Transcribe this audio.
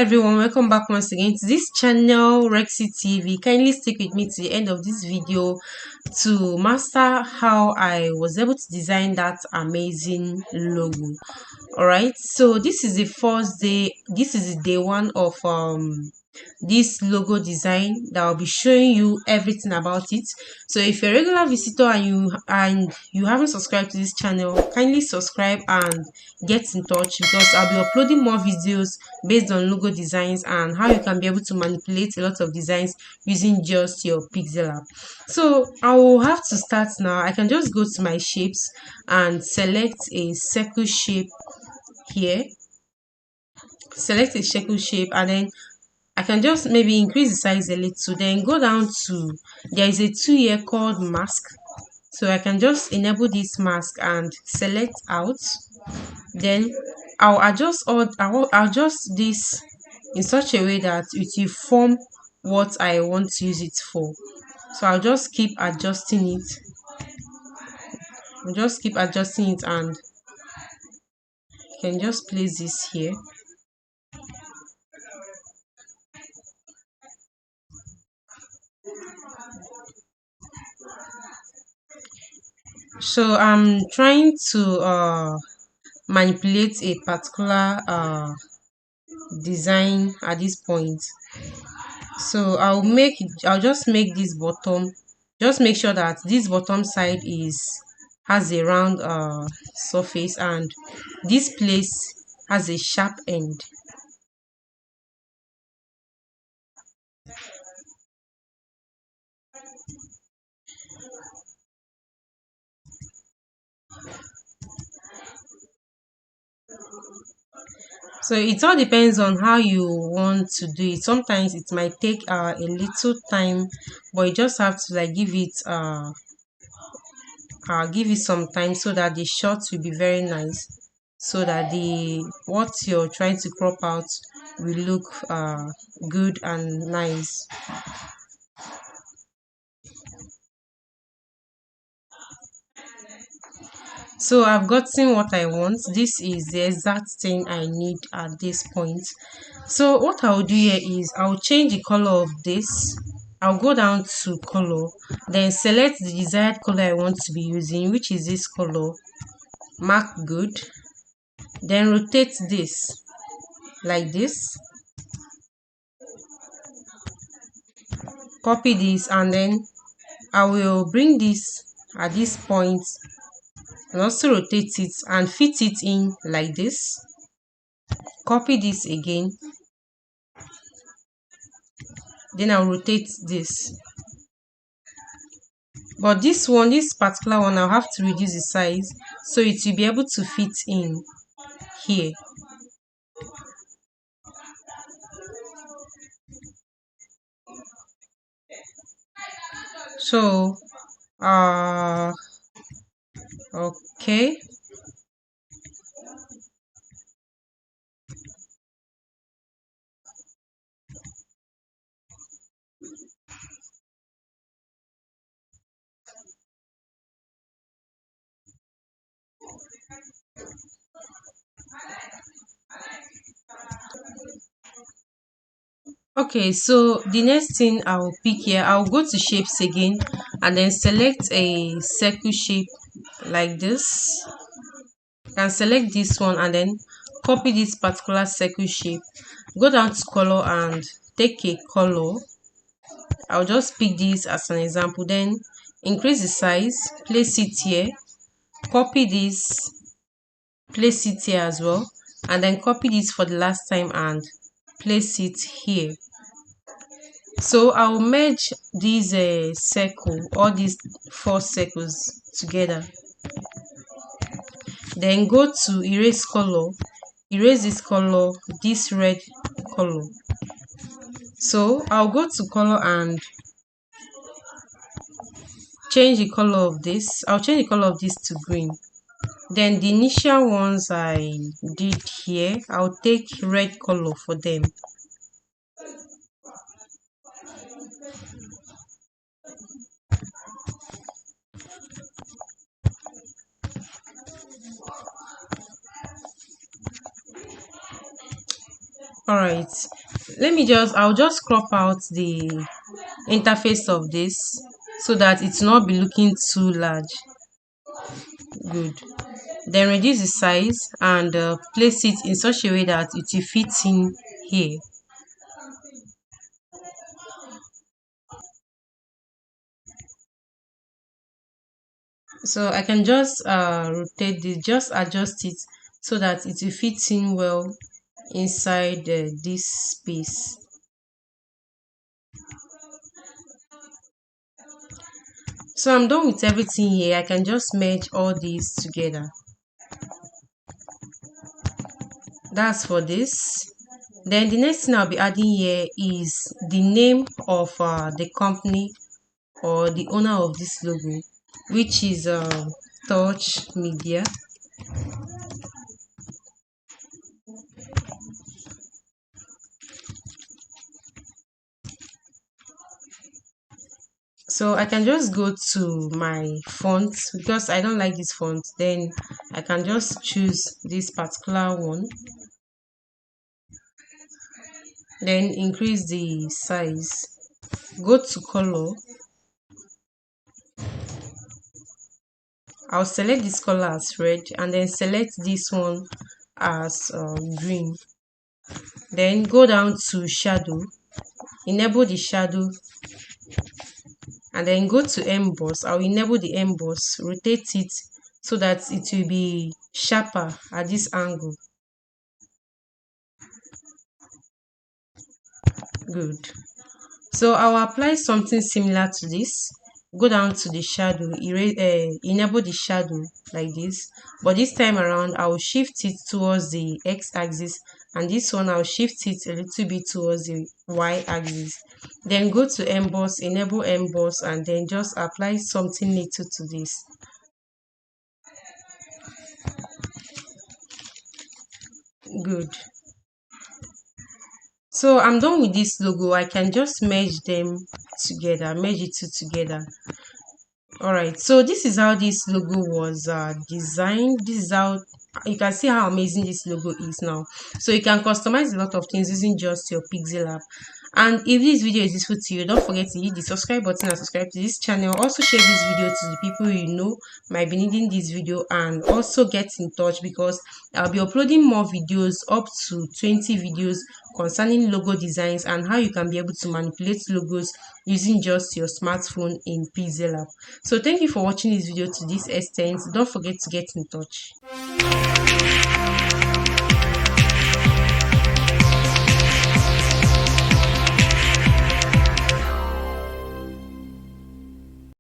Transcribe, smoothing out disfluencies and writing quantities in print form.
everyone, welcome back once again to this channel Rexy TV. Kindly stick with me to the end of this video to master how I was able to design that amazing logo. All right, so this is the first day, this is the day one of this logo design that I'll be showing you everything about it. So if you're a regular visitor and you haven't subscribed to this channel, kindly subscribe and get in touch, because I'll be uploading more videos based on logo designs and how you can be able to manipulate a lot of designs using just your Pixellab. So I will have to start now. I can just go to my shapes and select a circle shape here. Select a circle shape, and then I can just maybe increase the size a little, then go down to, there is a tool here called mask. So I can just enable this mask and select out. Then I'll adjust this in such a way that it will form what I want to use it for. So I'll just keep adjusting it. And you can just place this here. So I'm trying to manipulate a particular design at this point. So I'll just make this bottom, just make sure that this bottom side has a round surface, and this place has a sharp end. So it all depends on how you want to do it. Sometimes it might take a little time, but you just have to like give it some time so that the shot will be very nice, so that the what you're trying to crop out will look good and nice. So I've gotten what I want. This is the exact thing I need at this point. So what I'll do here is I'll change the color of this. I'll go down to color, then select the desired color I want to be using, which is this color. Mark good. Then rotate this like this. Copy this, and then I will bring this at this point and also rotate it and fit it in like this. Copy this again, then I'll rotate this. But this particular one, I'll have to reduce the size so it will be able to fit in here. So okay. Okay, so the next thing I'll pick here, I'll go to shapes again and then select a circle shape like this. And select this one and then copy this particular circle shape. Go down to color and take a color. I'll just pick this as an example, then increase the size, place it here, copy this, place it here as well, and then copy this for the last time and place it here. So I'll merge these all these 4 circles together. Then go to erase color, erase this color, this red color. So I'll go to color and change the color of this. I'll change the color of this to green. Then the initial ones I did here, I'll take red color for them. All right, I'll just crop out the interface of this so that it's not be looking too large. Good. Then reduce the size and place it in such a way that it will fit in here. So I can just rotate this, just adjust it so that it will fit in well inside this space. So I'm done with everything here. I can just merge all these together. That's for this. Then the next thing I'll be adding here is the name of the company or the owner of this logo, which is Touch Media. So I can just go to my font because I don't like this font. Then I can just choose this particular one. Then increase the size. Go to color. I'll select this color as red and then select this one as green. Then go down to shadow. Enable the shadow and then go to emboss. I'll enable the emboss, rotate it so that it will be sharper at this angle. Good. So I'll apply something similar to this. Go down to the shadow, enable the shadow like this, but this time around I will shift it towards the x-axis, and this one I'll shift it a little bit towards the y-axis. Then go to emboss, enable emboss, and then just apply something little to this. Good. So I'm done with this logo. I can just merge them together, merge it two together. All right, so this is how this logo was designed. This is how you can see how amazing this logo is now. So you can customize a lot of things using just your Pixellab. And if this video is useful to you, don't forget to hit the subscribe button and subscribe to this channel. Also share this video to the people you know might be needing this video, and also get in touch because I'll be uploading more videos, up to 20 videos concerning logo designs and how you can be able to manipulate logos using just your smartphone in Pixellab. So thank you for watching this video to this extent. Don't forget to get in touch.